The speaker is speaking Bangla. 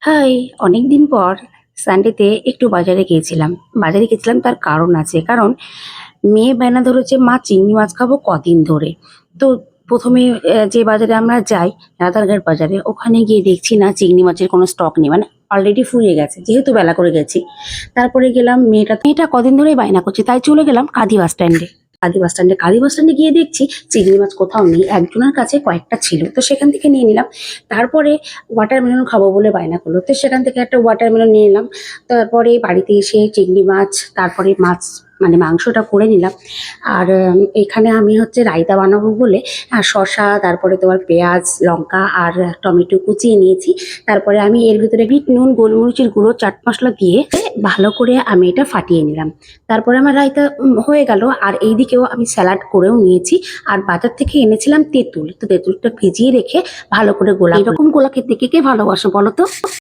হাই! অনেকদিন পর সানডেতে একটু বাজারে গিয়েছিলাম। বাজারে গেছিলাম তার কারণ আছে। কারণ মেয়ে বায়না ধরেছে, "মা চিংড়ি মাছ খাবো কদিন ধরে।" তো ১ম এ যে বাজারে আমরা যাই, রাধারগাঁর বাজারে, ওখানে গিয়ে দেখছি না চিংড়ি মাছের কোনো স্টক নেই। মানে অলরেডি ফুরিয়ে গেছে। যেহেতু বেলা করে গেছি। তারপরে গেলাম, মেয়েটা কদিন ধরেই বায়না করছে। তাই চলে গেলাম কাঁদি বাস স্ট্যান্ডে। কাঁদি বাস স্ট্যান্ডে গিয়ে দেখছি চিংড়ি মাছ কোথাও নেই। একজনের কাছে কয়েকটা ছিল। তো সেখান থেকে নিয়ে নিলাম। তারপরে ওয়াটারমেলন খাবো বলে বায়না করলো। তো সেখান থেকে একটা ওয়াটারমেলন নিয়ে নিলাম। তারপরে বাড়িতে এসে চিংড়ি মাছ, তারপরে মাছ মানে মাংসটা করে নিলাম। আর এখানে আমি হচ্ছে রায়তা বানাবো বলে শসা, তারপরে তোমার পেঁয়াজ, লঙ্কা আর টমেটো কুচিয়ে নিয়েছি। তারপরে আমি এর ভিতরে বিট নুন, গোলমরিচের গুঁড়ো, চাট মশলা দিয়ে ভালো করে আমি এটা ফাটিয়ে নিলাম। তারপরে আমার রায়তা হয়ে গেল। আর এইদিকেও আমি স্যালাড করেও নিয়েছি। আর বাজার থেকে এনেছিলাম তেঁতুল। তো তেঁতুলটা ভিজিয়ে রেখে ভালো করে গোলা, এরকম গোলা খেতে কে কে ভালোবাসো বলো তো?